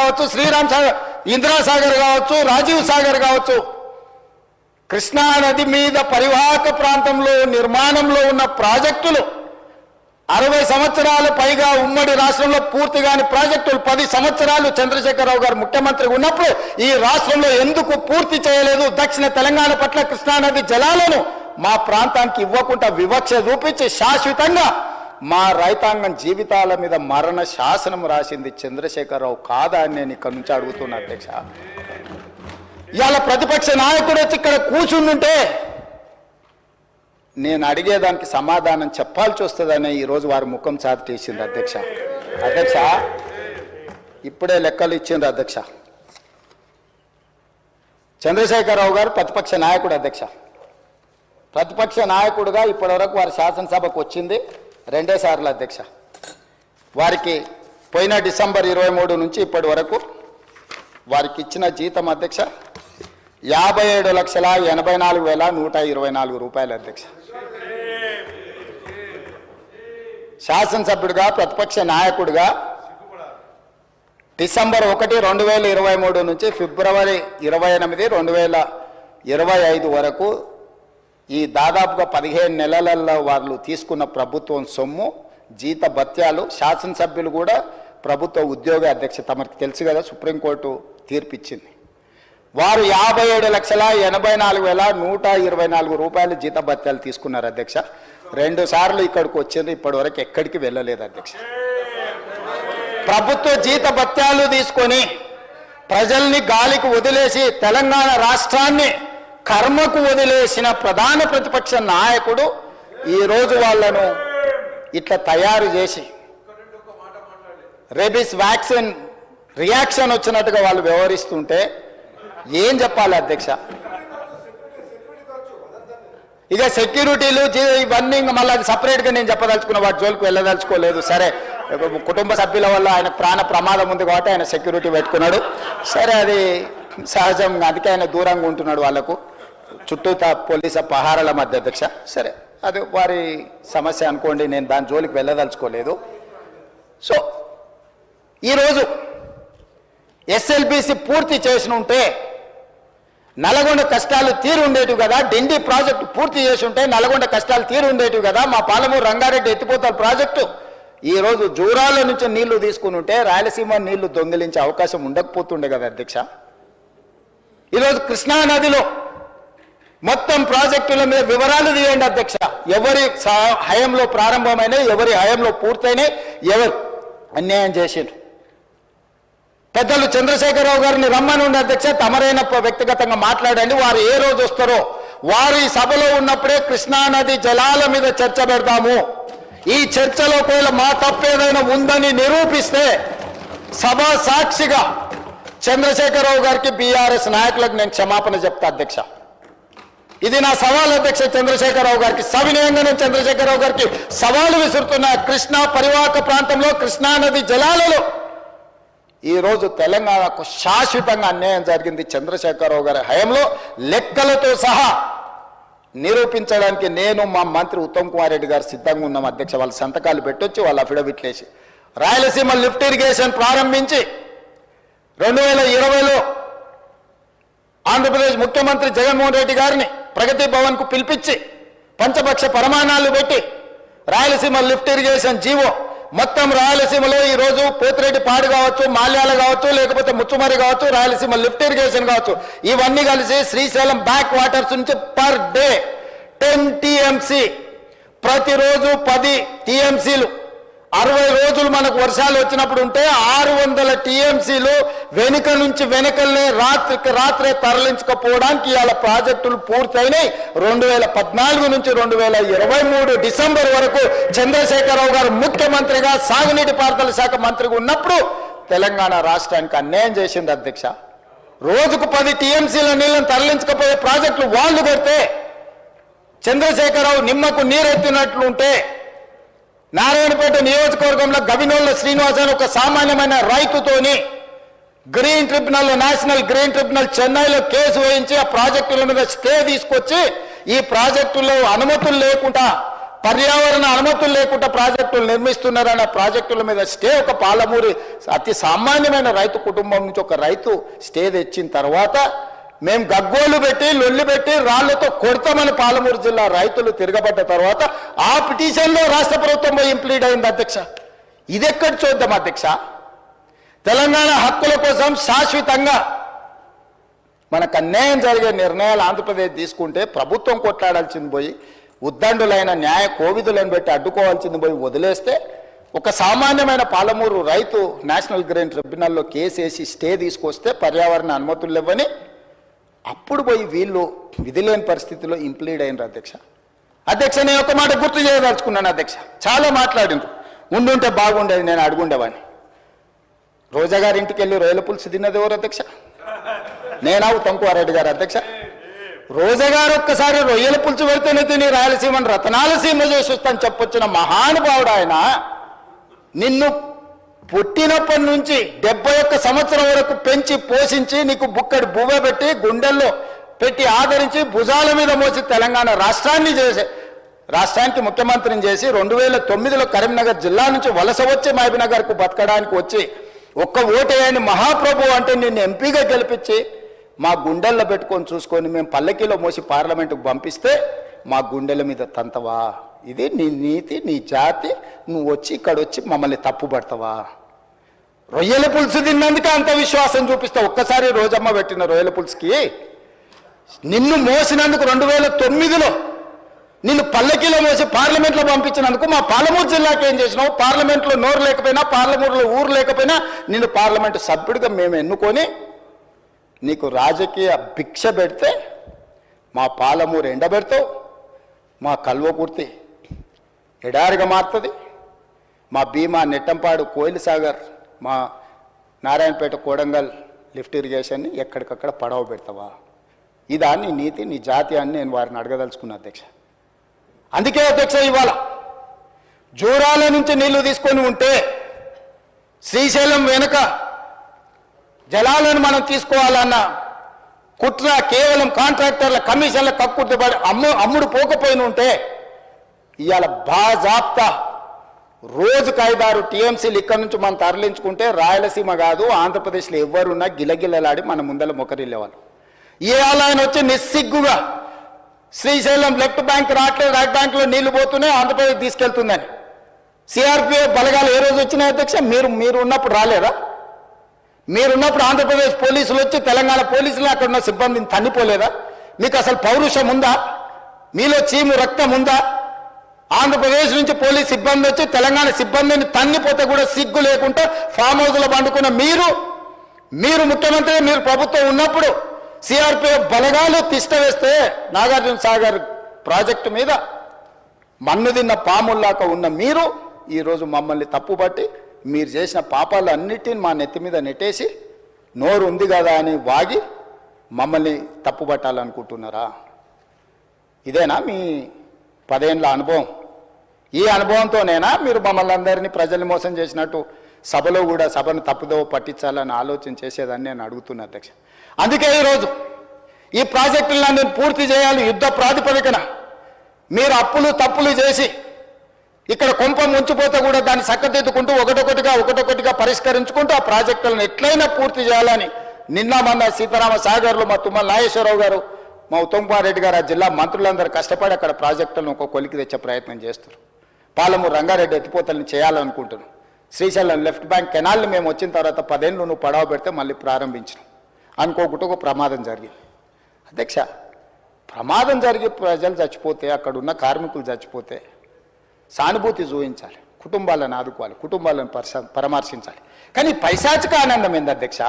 కావచ్చు, శ్రీరామ్ సాగర్, ఇందిరాసాగర్ కావచ్చు, రాజీవ్ సాగర్ కావచ్చు, కృష్ణా నది మీద పరివాహక ప్రాంతంలో నిర్మాణంలో ఉన్న ప్రాజెక్టులు 60 సంవత్సరాల పైగా ఉమ్మడి రాష్ట్రంలో పూర్తి కాని ప్రాజెక్టులు 10 సంవత్సరాలు చంద్రశేఖరరావు గారు ముఖ్యమంత్రిగా ఉన్నప్పుడు ఈ రాష్ట్రంలో ఎందుకు పూర్తి చేయలేదు? దక్షిణ తెలంగాణ పట్ల కృష్ణానది జలాలను మా ప్రాంతానికి ఇవ్వకుండా వివక్ష చూపించి శాశ్వతంగా మా రైతాంగం జీవితాల మీద మరణ శాసనం రాసింది చంద్రశేఖరరావు కాదా అని నేను ఇక్కడ నుంచి అడుగుతున్నా అధ్యక్ష. ఇవాళ ప్రతిపక్ష నాయకుడు వచ్చి ఇక్కడ కూర్చుంటుంటే నేను అడిగేదానికి సమాధానం చెప్పాల్సి వస్తుందనే ఈరోజు వారి ముఖం చాటేసింది అధ్యక్ష. అధ్యక్ష ఇప్పుడే లెక్కలు ఇచ్చిండ్రు అధ్యక్ష. చంద్రశేఖరరావు గారు ప్రతిపక్ష నాయకుడు అధ్యక్ష. ప్రతిపక్ష నాయకుడుగా ఇప్పటివరకు వారి శాసనసభకు వచ్చింది 2 సార్లు అధ్యక్ష. వారికి పోయిన డిసెంబర్ 23 నుంచి ఇప్పటి వరకు వారికి ఇచ్చిన జీతం అధ్యక్ష 57,84,124 రూపాయలు అధ్యక్ష. శాసనసభ్యుడిగా ప్రతిపక్ష నాయకుడిగా డిసెంబర్ 1, 2023 నుంచి ఫిబ్రవరి 28, 2025 వరకు ఈ దాదాపుగా 15 నెలలలో వాళ్ళు తీసుకున్న ప్రభుత్వం సొమ్ము, జీత భత్యాలు, శాసనసభ్యులు కూడా ప్రభుత్వ ఉద్యోగ అధ్యక్ష తమకు తెలుసు కదా, సుప్రీంకోర్టు తీర్పిచ్చింది. వారు 57,84,124 రూపాయలు జీత భత్యాలు తీసుకున్నారు అధ్యక్ష. 2 సార్లు ఇక్కడికి వచ్చింది, ఇప్పటి వరకు ఎక్కడికి వెళ్ళలేదు అధ్యక్ష. ప్రభుత్వ జీత భత్యాలు తీసుకొని ప్రజల్ని గాలికి వదిలేసి తెలంగాణ రాష్ట్రాన్ని కర్మకు వదిలేసిన ప్రధాన ప్రతిపక్ష నాయకుడు ఈరోజు వాళ్ళను ఇట్లా తయారు చేసి రేబీస్ వ్యాక్సిన్ రియాక్షన్ వచ్చినట్టుగా వాళ్ళు వ్యవహరిస్తుంటే ఏం చెప్పాలి అధ్యక్ష? ఇక సెక్యూరిటీలు ఇవన్నీ మళ్ళీ అది సపరేట్గా నేను చెప్పదలుచుకున్న, వాటి జోలికి వెళ్ళదలుచుకోలేదు. సరే, కుటుంబ సభ్యుల వల్ల ఆయన ప్రాణ ప్రమాదం ఉంది కాబట్టి ఆయన సెక్యూరిటీ పెట్టుకున్నాడు. సరే, అది సహజం, అందుకే ఆయన దూరంగా ఉంటున్నాడు వాళ్ళకు చుట్టూ పోలీసు పహారాల మధ్య అధ్యక్ష. సరే, అది వారి సమస్య అనుకోండి, నేను దాని జోలికి వెళ్ళదలుచుకోలేదు. సో ఈరోజు ఎస్ఎల్బిసి పూర్తి చేసి ఉంటే నల్గొండ కష్టాలు తీరు ఉండేటివి కదా, డిండి ప్రాజెక్టు పూర్తి చేసి ఉంటే నల్గొండ కష్టాలు తీరు ఉండేటివి కదా, మా పాలమూరు రంగారెడ్డి ఎత్తిపోతల ప్రాజెక్టు ఈరోజు జూరాల నుంచి నీళ్లు తీసుకుని ఉంటే రాయలసీమ నీళ్లు దొంగిలించే అవకాశం ఉండకపోతుండే కదా అధ్యక్ష. ఈరోజు కృష్ణా నదిలో మొత్తం ప్రాజెక్టుల మీద వివరాలు తీయండి అధ్యక్ష. ఎవరి హయంలో ప్రారంభమైనాయి, ఎవరి హయంలో పూర్తయినాయి, ఎవరు అన్యాయం చేసిండ్రు. పెద్దలు చంద్రశేఖరరావు గారిని రమ్మని ఉండే అధ్యక్ష, తమరైన వ్యక్తిగతంగా మాట్లాడండి. వారు ఏ రోజు వస్తారో వారు ఈ సభలో ఉన్నప్పుడే కృష్ణానది జలాల మీద చర్చ పెడతాము. ఈ చర్చలో ఒకవేళ మా తప్పేదైనా ఉందని నిరూపిస్తే సభా సాక్షిగా చంద్రశేఖరరావు గారికి, బీఆర్ఎస్ నాయకులకు నేను క్షమాపణ చెప్తా అధ్యక్ష. ఇది నా సవాల్ అధ్యక్ష చంద్రశేఖరరావు గారికి. సవినయంగా నేను చంద్రశేఖరరావు గారికి సవాలు విసురుతున్నా. కృష్ణా పరివాహక ప్రాంతంలో కృష్ణానది జలాలలో ఈరోజు తెలంగాణకు శాశ్వతంగా అన్యాయం జరిగింది చంద్రశేఖరరావు గారి హయాంలో, లెక్కలతో సహా నిరూపించడానికి నేను, మా మంత్రి ఉత్తమ్ కుమార్ రెడ్డి గారు సిద్ధంగా ఉన్నాం అధ్యక్ష. వాళ్ళ సంతకాలు పెట్టొచ్చి వాళ్ళ అఫిడవిట్లు వేసి రాయలసీమ లిఫ్ట్ ఇరిగేషన్ ప్రారంభించి 2020లో ఆంధ్రప్రదేశ్ ముఖ్యమంత్రి జగన్మోహన్ రెడ్డి గారిని ప్రగతి భవన్కు పిలిపించి పంచపక్ష ప్రమాణాలు పెట్టి రాయలసీమ లిఫ్ట్ ఇరిగేషన్ జీవో మొత్తం రాయలసీమలో ఈరోజు పోతిరెడ్డి పాడు కావచ్చు, మాల్యాల కావచ్చు, లేకపోతే ముచ్చుమరి కావచ్చు, రాయలసీమ లిఫ్ట్ ఇరిగేషన్ కావచ్చు, ఇవన్నీ కలిసి శ్రీశైలం బ్యాక్ వాటర్స్ నుంచి పర్ డే 10 టీఎంసీ, ప్రతిరోజు 10 టీఎంసీలు 60 రోజులు మనకు వర్షాలు వచ్చినప్పుడు ఉంటే 600 టీఎంసీలు వెనుక నుంచి వెనకల్నే రాత్రికి రాత్రే తరలించకపోవడానికి ఇవాళ ప్రాజెక్టులు పూర్తయినాయి. 2014 నుంచి 2023 డిసెంబర్ వరకు చంద్రశేఖరరావు గారు ముఖ్యమంత్రిగా సాగునీటి పారుదల శాఖ మంత్రిగా ఉన్నప్పుడు తెలంగాణ రాష్ట్రానికి అన్యాయం చేసింది అధ్యక్ష. రోజుకు 10 టీఎంసీల నీళ్ళని తరలించకపోయే ప్రాజెక్టులు వాళ్ళు కొడితే చంద్రశేఖరరావు నిమ్మకు నీరెత్తినట్లుంటే నారాయణపేట నియోజకవర్గంలో గవినోళ్ళ శ్రీనివాస్ అని ఒక సామాన్యమైన రైతుతోని green tribunal, national green tribunal చెన్నైలో కేసు వేయించి ఆ ప్రాజెక్టుల మీద స్టే తీసుకొచ్చి ఈ ప్రాజెక్టులో అనుమతులు లేకుండా పర్యావరణ అనుమతులు లేకుండా ప్రాజెక్టులు నిర్మిస్తున్నారన్న ప్రాజెక్టుల మీద స్టే ఒక పాలమూరి అతి సామాన్యమైన రైతు కుటుంబం నుంచి ఒక రైతు స్టే తెచ్చిన తర్వాత మేము గగ్గోలు పెట్టి లొల్లి పెట్టి రాళ్లతో కొడతామని పాలమూరు జిల్లా రైతులు తిరగబడ్డ తర్వాత ఆ పిటిషన్లో రాష్ట్ర ప్రభుత్వం పోయి ఇంప్లీడ్ అయింది అధ్యక్ష. ఇదెక్కడ చూద్దాం అధ్యక్ష. తెలంగాణ హక్కుల కోసం శాశ్వతంగా మనకు అన్యాయం జరిగే నిర్ణయాలు ఆంధ్రప్రదేశ్ తీసుకుంటే ప్రభుత్వం కొట్లాడాల్సింది పోయి ఉద్దండులైన న్యాయ కోవిదులను పెట్టి అడ్డుకోవాల్సింది పోయి వదిలేస్తే ఒక సామాన్యమైన పాలమూరు రైతు నేషనల్ గ్రీన్ ట్రిబ్యునల్లో కేసు వేసి స్టే తీసుకొస్తే పర్యావరణ అనుమతులు ఇవ్వని అప్పుడు పోయి వీళ్ళు విధిలేని పరిస్థితిలో ఇంప్లీడ్ అయినారు అధ్యక్ష. అధ్యక్ష నేను ఒక మాట గుర్తు చేయదలుచుకున్నాను అధ్యక్ష. చాలా మాట్లాడినారు, ఉండుంటే బాగుండేది, నేను అడుగుండేవాడిని. రోజా గారి ఇంటికి వెళ్ళి రొయ్యల పులుసు తిన్నది ఎవరు అధ్యక్ష? నేనా ఉత్తమ్కుమారెడ్డి గారు అధ్యక్ష? రోజా గారు ఒక్కసారి రొయ్యల పులుసు పెడితేనే తిని రాయలసీమను రతనాలసీమ చేసి వస్తాను చెప్పొచ్చిన మహానుభావుడు ఆయన. నిన్ను పుట్టినప్పటి నుంచి 71 సంవత్సరం వరకు పెంచి పోషించి నీకు బుక్కడి బువ్వ పెట్టి గుండెల్లో పెట్టి ఆదరించి భుజాల మీద మోసి తెలంగాణ రాష్ట్రానికి ముఖ్యమంత్రిని చేసి 2009లో కరీంనగర్ జిల్లా నుంచి వలస వచ్చి మహబూబ్నగర్కు బతకడానికి వచ్చి ఒక్క ఓటేయని మహాప్రభు అంటే నిన్ను ఎంపీగా గెలిపించి మా గుండెల్లో పెట్టుకొని చూసుకొని మేము పల్లకీలో మోసి పార్లమెంటుకు పంపిస్తే మా గుండెల మీద తంతవా? ఇది నీ నీతి, నీ జాతి. నువ్వు వచ్చి ఇక్కడ వచ్చి మమ్మల్ని తప్పుపడతావా? రొయ్యల పులుసు తిన్నందుకే అంత విశ్వాసం చూపిస్తావు. ఒక్కసారి రోజమ్మ పెట్టిన రొయ్యల పులుసుకి నిన్ను మోసినందుకు 2009లో నిన్ను పల్లకీలో మోసి పార్లమెంట్లో పంపించినందుకు మా పాలమూరు జిల్లాకి ఏం చేసినావు? పార్లమెంట్లో నోరు లేకపోయినా, పార్లమూరులో ఊరు లేకపోయినా నిన్ను పార్లమెంటు సభ్యుడిగా మేము ఎన్నుకొని నీకు రాజకీయ భిక్ష పెడితే మా పాలమూరు ఎండబెడతావు, మా కల్వకుర్తి ఎడారిగా మారుతుంది, మా భీమా నెట్టంపాడు కోయిల్ సాగర్, మా నారాయణపేట కోడంగల్ లిఫ్ట్ ఇరిగేషన్ని ఎక్కడికక్కడ పడవ పెడతావా? ఇదా నీ నీతి, నీ జాతి అని నేను వారిని అడగదలుచుకున్నా అధ్యక్ష. అందుకే అధ్యక్ష ఇవాళ జూరాల నుంచి నీళ్లు తీసుకొని ఉంటే శ్రీశైలం వెనుక జలాలను మనం తీసుకోవాలన్న కుట్ర కేవలం కాంట్రాక్టర్ల కమిషన్ల కక్కుర్తిపడి అమ్ముడు పోకపోయిన ఉంటే ఇవాళ బాజాప్తా రోజుకు 5-6 టీఎంసీలు ఇక్కడ నుంచి మనం తరలించుకుంటే రాయలసీమ కాదు ఆంధ్రప్రదేశ్లో ఎవరున్నా గిలగిలలాడి మన ముందర మొకరిల్లేవాళ్ళు. ఇవాళ ఆయన వచ్చి నిస్సిగ్గుగా శ్రీశైలం లెఫ్ట్ బ్యాంక్ రావట్లేదు, రైట్ బ్యాంక్లో నీళ్లు పోతూనే ఆంధ్రప్రదేశ్ తీసుకెళ్తుందని. సిఆర్పిఎఫ్ బలగాలు ఏ రోజు వచ్చినాయి అధ్యక్ష? మీరు ఉన్నప్పుడు రాలేదా? మీరున్నప్పుడు ఆంధ్రప్రదేశ్ పోలీసులు వచ్చి తెలంగాణ పోలీసులు అక్కడ ఉన్న సిబ్బందిని తన్నిపోలేదా? మీకు అసలు పౌరుషం ఉందా? మీలో చీము రక్తం ఉందా? ఆంధ్రప్రదేశ్ నుంచి పోలీస్ సిబ్బంది వచ్చి తెలంగాణ సిబ్బందిని తన్నిపోతే కూడా సిగ్గు లేకుండా ఫామ్ హౌస్లో పండుకున్న మీరు ముఖ్యమంత్రి, మీరు ప్రభుత్వం ఉన్నప్పుడు సిఆర్పిఎఫ్ బలగాలు తిష్ట వేస్తే నాగార్జున సాగర్ ప్రాజెక్టు మీద మన్ను తిన్న పాముల్లాక ఉన్న మీరు ఈరోజు మమ్మల్ని తప్పుపట్టి మీరు చేసిన పాపాలు అన్నిటిని మా నెత్తి మీద నెట్టేసి నోరు ఉంది కదా అని వాగి మమ్మల్ని తప్పుపట్టాలనుకుంటున్నారా? ఇదేనా మీ 10 ఏళ్ల అనుభవం? ఈ అనుభవంతోనేనా మీరు మమ్మల్ని అందరినీ ప్రజల్ని మోసం చేసినట్టు సభలో కూడా సభను తప్పుదోవ పట్టించాలని ఆలోచన చేసేదాన్ని నేను అడుగుతున్నా అధ్యక్ష. అందుకే ఈరోజు ఈ ప్రాజెక్టులను పూర్తి చేయాలి యుద్ధ ప్రాతిపదికన. మీరు అప్పులు తప్పులు చేసి ఇక్కడ కొంప ముంచిపోతే కూడా దాన్ని చక్కదిద్దుకుంటూ ఒకటొకటిగా పరిష్కరించుకుంటూ ఆ ప్రాజెక్టులను ఎట్లయినా పూర్తి చేయాలని నిన్న మొన్న సీతారామ సాగర్లో మా తుమ్మల నాగేశ్వరరావు గారు, మా ఉత్తమ్కుమారెడ్డి గారు, ఆ జిల్లా మంత్రులందరూ కష్టపడి అక్కడ ప్రాజెక్టులను ఒక కొలికి తెచ్చే ప్రయత్నం చేస్తారు. పాలమూరు రంగారెడ్డి ఎత్తిపోతలను చేయాలనుకుంటున్నాం. శ్రీశైలం లెఫ్ట్ బ్యాంక్ కెనాల్ని మేము వచ్చిన తర్వాత 10 ఏళ్ళు నువ్వు పడవ పెడితే మళ్ళీ ప్రారంభించినాం. అనుకోకుండా ఒక ప్రమాదం జరిగింది అధ్యక్ష. ప్రమాదం జరిగి ప్రజలు చచ్చిపోతే, అక్కడ ఉన్న కార్మికులు చచ్చిపోతే సానుభూతి చూపించాలి, కుటుంబాలను ఆదుకోవాలి, కుటుంబాలను పరామర్శించాలి. కానీ పైశాచిక ఆనందం ఏంది అధ్యక్ష?